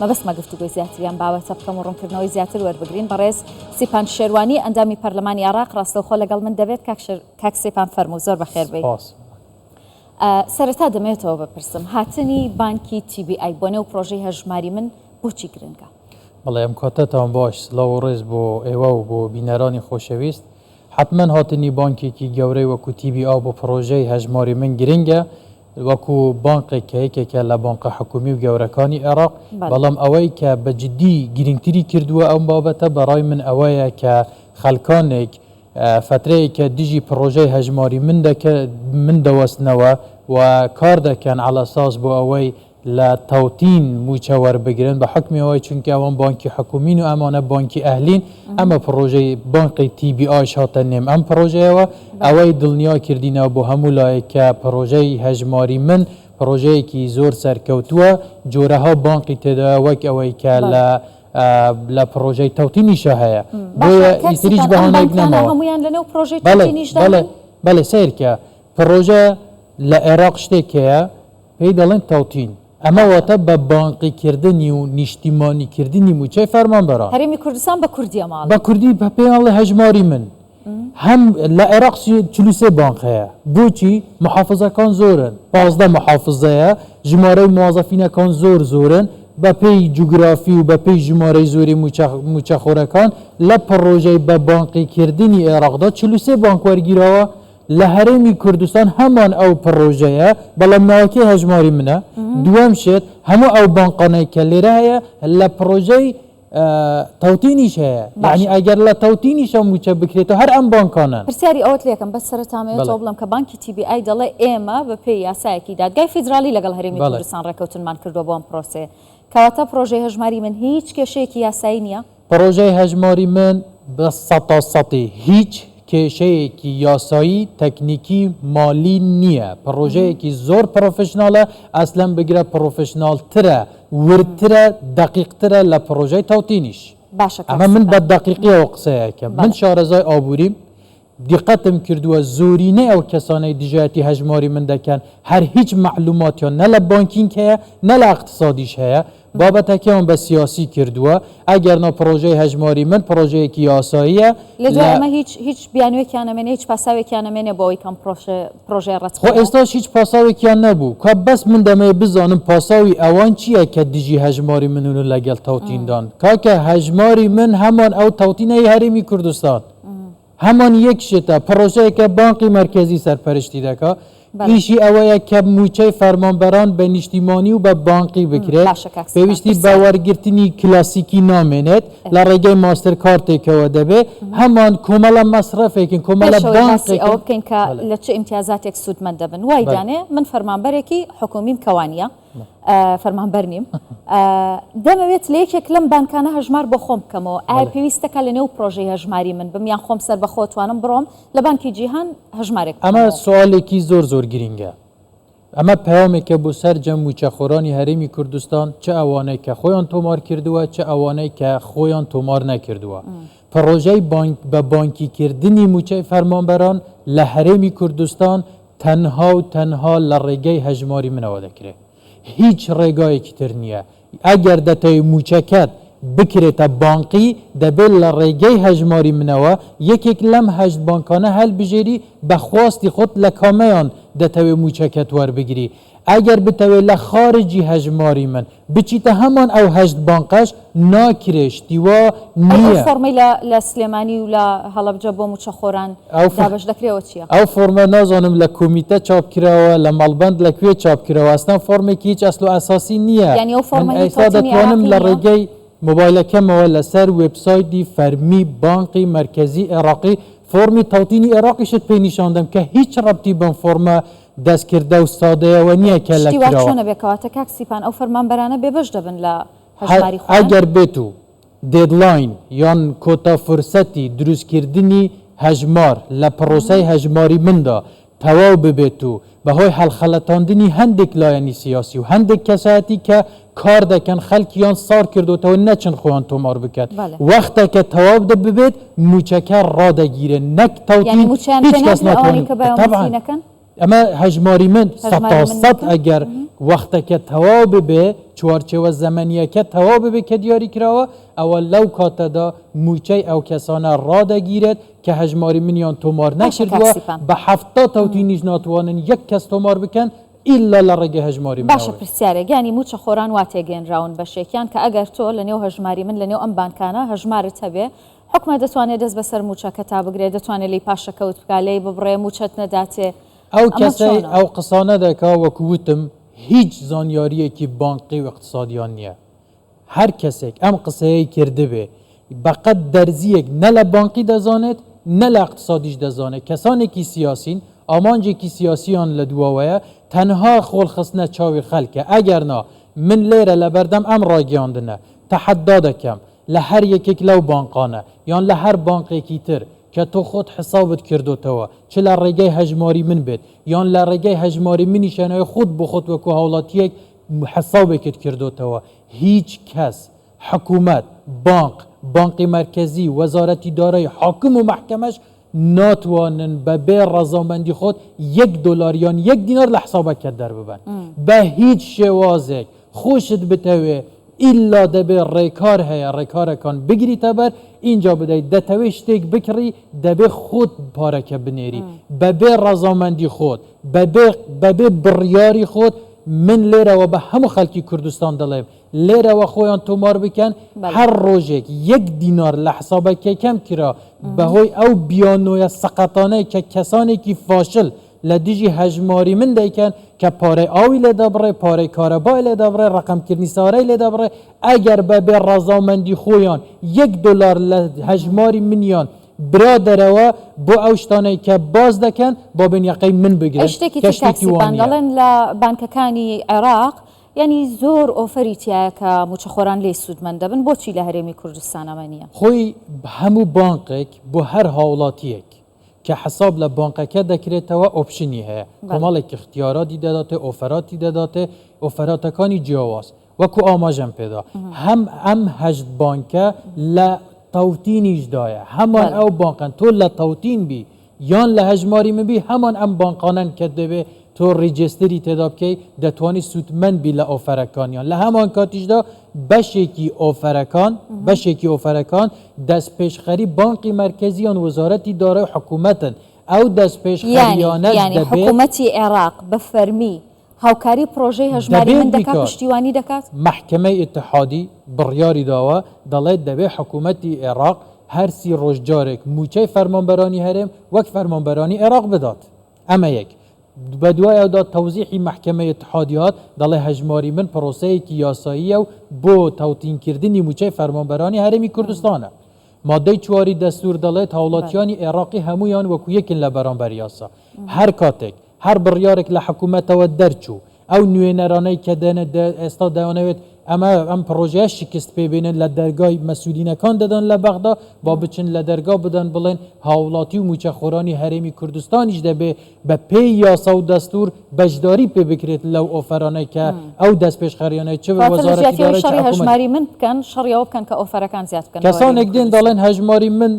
ما بەس گفتوگۆی زیاتریان باوەتە بکەم و ڕوونکردنەوەی زیاتر وەربگرین بەڕێز سیپان شێروانی ئەندامی پەرلەمانی عێراق ڕاستەوخۆ لەگەڵ من دەبێت کاک سیپان فەرموو زۆر بەخێر بێت. سەرەتا دەمێتەوە بپرسم هاتنی بانکی TBI بۆ نێو پرۆژەی هەژماری من بۆچی گرنگە؟ بەڵێ ئەم کاتتان باش سلااو و ڕێز بۆ ئێوە و بۆ بینەرانی خۆشەویست حتمما هاتنی بانکێکی گەورەی وەکو TBI بۆ پرۆژەی هەژماری من گرنگە وەکو بانقێک یەکێکە لە بانقە حکومی و گەورەکانی عێراق بەڵام ئەوەی کە بە جددی گرنگتری کردووە ئەم بابەتە بەڕای من ئەوەیە کە خەڵکانێک فترەیەکە دژی پرۆژەی هەژماری من دەوەستنەوە و کار دەکەن على ئەساس بۆ ئەوەی لە تەوتین موچە وەربگرن بە حکمیەوەی چونکە ئەوان بانکی حکومین و ئەمانە بانکی ئەهلین ئەمە پرۆژەی بانقی TBI هاتە نێم ئەم پرۆژەیەوە ئەوەی دڵنیا کردینەوە بۆ هەموو لایەکە پرۆژەی هەژماری من پرۆژەیەکی زۆر سەرکەوتووە جۆرەها بانقی تێدا وەک ئەوەی کە لە پرۆژەی تەوتینیشە هەیە بۆیە ئیتریش بەهانەیەک نەماوە بەڵێ سیرکە پرۆژە لە عێراق شتێکەیە پێی دەڵێن تەوتین ئەمە واتە بە بانقیکردنی و نیشتیمانیکردنی موچەی فەرمانبەران هەرێمی کوردستان بە کوردی ماڵ بە کوردی بە پێیانڵێ هەژماری من هەم لە عێراق 43 بانق هەیە بۆچی محافزەکان زۆرن 15 محافزەیە ژمارەی موازەفینەکان زۆرن بە پێی جوگرافی و بە پێی ژمارەی زۆری موچەخۆرەکان لە پڕۆژەی بە بانقیکردنی عێراقدا 43 بانک وەرگیرەوە لە هەرێمی کوردستان هەمان ئەو پڕۆژەیە بەڵام ناوەکەی هەژماری منە دووەم شێت هەموو ئەو بانقانەی کە لێرە هەیە لە پرۆژەی تەوتینیش هەیە یعنی ئەگەر لە تەوتینیشە موچە بکرێتەوە هەر ئەم بانکانن پرسیاری ئەوت لێکم بەس سەرەتامەوێتەوە بڵم کە بانکی TBI دەڵێ ئێمە بە پێی یاسایەکی دادگای فیدرالی لەگەڵ هەرێمی کوردستان ڕێکەوتنمان کردووە بۆ ئەم پرۆسێ کەواتە پرۆژەی هەژماری من هیچ کێشەیەکی یاسایی نییە پرۆژەی هەژماری من بە 100% هیچ کێشەیەکی یاسایی تەکنیکی مالی نییە پرۆژەیەکی زۆر پرۆفشناڵە ئەسلەم بگرە پرۆفشناڵترە ورترە دقیقترە لە پرۆژەی تەوتینیش ئەمە من بە دقیقیەوە قسەیەکەم من شارەزای ئابووریم دیقەتم کردووە زۆرینەی ئەو کەسانەی دژایەتی هەژماری من دەکەن هەر هیچ معلوماتیان نە لە بانکینگ هەیە نە لە اقتصادیش هەیە بابەتەکەیان بە سیاسی کردووە ئەگەر نە پرۆژەی هەژماری من پرۆژەیەکی یاساییە لە دوای ئەمە هیچ بیانوێکیان نەمێنێ هیچ پاساوێکیان نەمێنێ بۆ ئەوەی کەم پرۆژەی ڕەت خۆ ئێستاش هیچ پاساوێکیان نەبوو کە بەس من دەمەوێت بزانم پاساوی ئەوان چییە کە دژی هەژماری منون لەگەڵ تەوتیندان کاکە هەژماری من هەمان ئەو تەوتینەی هەرێمی کوردستان هەمان یەک شتە پرۆژەیەکە بانقی مرکزی سەرپەرشتی دەکات ئیشی ئەوەیە کە موچەی فەرمانبەران بە نیشتیمانی و بە بانقی بکرێت پێویستی بە وەرگرتنی کلاسیکی نامێنێت لە ڕێگەی ماستەر کارتێکەوە دەبێت هەمان کۆمەڵە مەسرەفێکن کۆمەڵە بانقی ئەوە بکەین کە لە چه ئیمتیازاتێک سوودمەند دەبن وای دانێ من فەرمانبەرێکی حکومیم کەوانیە فەرمانبەر نیم دەمەوێت لە یەکێک لەم بانکانە هەژمار بۆ خۆم بکەمەوە ئایا پێویستەکە لە نێو پرۆژەی هەژماری من بمیان خۆم سەر بە خۆتوانم بڕۆم لە بانکی جیهان هەژمارێک ئەمە سوالێکی زۆر گرینگە ئەمە پەیامێکە بۆ سەر جەم موچەخۆرانی هەرێمی کوردستان چه ئەوانەی کە خۆیان تۆمار کردووە چه ئەوانەی کە خۆیان تۆمار نەکردووە پرۆژەی بە بانکیکردنی موچەی فەرمانبەران لە هەرێمی کوردستان تەنها لە ڕێگەی هەژماری منەوە دەکرێت هیچ ڕێگایەکی تر نییە ئەگەر دەتەوێت موچەکەت بکرێتە بانقی دەبێت لە ڕێگەی هەژماری منەوە یەکێک لەم هەشت بانکانە هەڵبژێری بەخواستی خۆت لە کامەیان دەتەوێت موچەکەت وەربگری ئەگەر بتەوێت لە خارجی هەژماری من بچیتە هەمان ئەو هەشت بانقەش ناکرێشتیوە نییە فۆرمەی لە سلێمانی و لە هەڵەبجە بۆ موچەخۆران دابش دەکرێەوە چییە؟ ئەو فۆرمە نازانم لە کۆمیتە چاپکراوە لە مەڵبەند لەکوێ چاپکراوە ئەستان فۆرمێکی هیچ ئەسڵ و ئەساسی نییە ئێستا دەتوانم لە ڕێگەی مۆبایلەکەمەوە لەسەر وێبسایتی فەرمی بانقی مرکزی عێراقی فۆرمی تەوتینی عێراقیشت پێی نیشاندەم کە هیچ ڕەبتی بەم فۆرمە دەستکردە و سادەیەوە نییە کە لەکراوە چۆنە بێکەواتە کاک سیپان ئەو فەرمانبەرانە بێبەش دەبن لە هەژماری خۆیان ئەگەر بێت و دێدلاین یان کۆتا فرسەتی دروستکردنی هەژمار لە پرۆسەی هەژماری مندا تەواو ببێت و بەهۆی هەڵخەڵەتاندنی هەندێک لایەنی سیاسی و هەندێک کەسایەتی کە کار دەکەن خەڵکیان سار کردوتەوە نەچن خۆیان تۆمار بکات وەختێکە تەواو دەبێت موچەکە ڕادەگیرن نەک تەوتین هیچ کەس ناتوانێت اما هجماری من هەژماری من سەد ئەگەر وەختەکە تەواو ببێ چوارچێوە زەمەنیەکە تەواو ببێ کە دیاری کراوە ئەوە لەو کاتەدا موچەی ئەو کەسانە ڕادەگیرێت کە هەژماری منیان تۆمار نەکردووە بە 70 تەوتینیش ناتوانن یەک کەس تۆمار بکەن ئیلا لە ڕێگەی هەژماری من. باشە پرسیارێک موچە خۆران وا تێگەێنراون بەشێکیان کە ئەگەر تۆ لە نێو هەژماری من لە نێو ئەم بانکانە هەژمارت هەبێ حکومە دەتوانێت دەست بەسەر موچەکە تا بگرێت دەتوانێت لی پاشەکەوت بکالەی ببڕێ موچەت نەداتێ ئەو کەسەی ئەو قسانە دەکا وەکووتم هیچ زانیاریەکی بانقی و اقتصادیان نییە. هەر کەسێک ئەم قسەیە کردبێ بەقەت دەرزیەک نە لە بانقی دەزانێت نە لە اقتصادیش دەزانێت. کەسانێکی سیاسین ئامانجێکی سیاسیان لە دواوەیە تەنها خۆڵخستنە چاوی خەلکە. ئەگەرنا من لێرە لە بەردەم ئەم ڕاگەاندنە تەحەدا دەکەم لە هەر یەکێک لەو بانقانە یان لە هەر بانقێکی تر کە تۆ خۆت حسابت کردوتەوە چ لە ڕێگەی هەژماری من بێت یان لە ڕێگەی هەژماری منیشانەوەی خودت بۆ خۆت وەکو هاوڵاتیەک حسابێکت کردوتەوە. هیچ کەس حکوومەت بانقی مرکزی وەزارەتی دارایی حاکم و محکەمەش ناتوانن بەبێ ڕەزامەندی خۆت $1 یان $1 لە حسابەکەت دەرببەن بە هیچ شێوازێک خۆشت بتەوێ ئیلا دەبێ ڕێکار هەیە ڕێکارەکان بگریتە بەر اینجا بدەیت دەتەوێت شتێک بکڕی دەبێ خۆت پارەکە بنێری بەبێ ڕەزامەندی خۆت بەبێ بڕیاری خۆت. من لێرەوە بە هەموو خەڵکی کوردستان دەڵێم لێرەوە خۆیان تۆمار بکەن هەر ڕۆژێک $1 لە حسابەکەکەم کرا بەهۆی ئەو بیانۆیە سەقەتانەی کە کەسانێکی فاشل لە دژی هەژماری من دەیکەن کە پارەی ئاوی لێ دەبڕێ پارەی کارەبای لێ دەبڕێ ڕقمکردنی سارەی لێ دەبڕێ ئەگەر بەبێ ڕەزامەندی خۆیان $1 لە هەژماری منیان برادەرەوە بۆ ئەو شتانەی کە باز دەکەن بۆ بنیەقەی من بگرن. شتێکی دەڵێن لە بانکەکانی عێراق ینی زۆر ئۆفەری تایە کە موچەخۆران لێ سوودمەند دەبن بۆچی لە هەرێمی کوردستان ئەمە نییە؟ خۆی هەموو بانقێک بۆ هەر هاوڵاتیەک کە حساب لە بانقەکە دەکرێتەوە ئۆپشنی هەیە کۆمەڵێک اختیاراتی دەداتێ ئۆفەراتی دەداتێ ئۆفەراتەکانی جیاواز وەکو ئاماژەم پێدا ئەم 8 بانکە لە تەوتینیشدایە هەمان ئەو بانقان تۆ لە تەوتین بی یان لە هەژماری مبی هەمان ئەم بانقانەن کە دەبێ تۆ ڕیجستری تێدا بکەی دەتوانی سوودمەند بی لە ئۆفەرەکانیان لە هەمان کاتیشدا بەشێکی ئۆفەرەکان دەستپێشخەری بانقی مرکزیان وەزارەتی دارایی حکوومەتن ئەو دەستپێشخەریانە دەبێت حکوومەتی عێراق بە فەرمی هاوکاری پرۆژەی هەژماری من دەکات پشتیوانی دەکات. محکەمەی ئیتحادی بڕیاری داوە دەڵێت دەبێت حکوومەتی عێراق هەرسی ڕۆژجارێک موچەی فەرمانبەرانی هەرێم وەک فەرمانبەرانی عێراق بدات. ئەمە یەک بە دوای ئەودا تەوزیحی محکەمەی اتحادی هات دەڵێ هەژماری من پرۆسەیەکی یاساییە و بۆ تەوتینکردنی موچەی فەرمانبەرانی هەرێمی کوردستانە. مادەی 4 دەستور دەڵێت هاوڵاتیانی عێراقی هەمویان وەکو یەکن لە بەرامبەر یاسا. هەر کاتێک هەر بڕیارێک لە حکوومەتەوە دەرچوو ئەو نوێنەرانەی کە ئێستا دەیانەوێت ئەم پرۆژەیە شکست پێبێنن لە دەرگای مەسئولینەکان دەدەن لە بەغدا با بچن لە دەرگا بدەن بڵێن هاوڵاتی و موچەخۆرانی هەرێمی کوردستانیش دەبێ بە پێی یاسا و دەستور بەشداری پێ بکرێت لەو ئۆفەرانەی کە ئەو دەستپێشخەریانەی چ وەزارەتی دارایی هەژماری من بکەن شەڕیەوە بکەن کە ئۆفەرەکان زیاد بکەن. کەسانێک دێن دەڵێن هەژماری من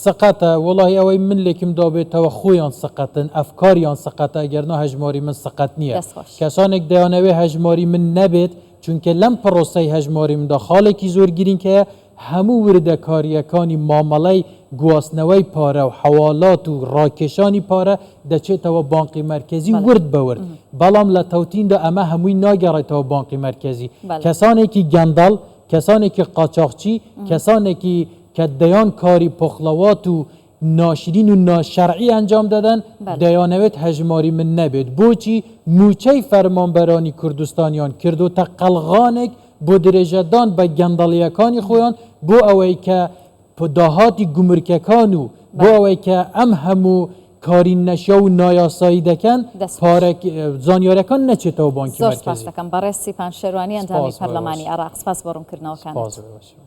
سقەتە وڵی ئەوەی من لێکم دابێتەوە خۆیان سقەتن ئەفکاریان سقەتە گەرنا هەژماری من سقەت نییە. کەسانێک دەیانەوێ هەژماری من نەبێت چونکە لەم پرۆسەی هەژماری مندا خاڵێکی زۆر گرینگەیە هەموو وردەکاریەکانی مامەڵەی گواستنەوەی پارە و حەوالات و ڕاکێشانی پارە دەچێتەوە بانقی مرکزی ورد بەورد بەڵام لە تەوتیندا ئەمە هەمووی ناگەڕێتەوە بانقی مرکزی. کەسانێکی گەندەڵ کەسانێکی قاچاقچی کەسانێکی کە دەیان کاری پۆخڵەوات و ناشرین و ناشەرعی ئەنجام دەدەن دەیانەوێت هەژماری من نەبێت. بۆچی موچەی فەرمانبەرانی کوردستانیان کردوتە قەلغانێک بۆ درێژەدان بە گەندەڵیەکانی خۆیان بۆ ئەوەی کە داهاتی گومرکەکان و بۆ ئەوەی کە ئەم هەموو کاری نەشە و نایاسایی دەکەن زانیارەکان نەچێتەوە بانکی مرکزی. زۆر سپاس دەکەم بەڕێز سیپان شێروانی ئەنجامی پەرلەمانی عێراق. سپاس بۆ ڕوونکردنەوەکانت.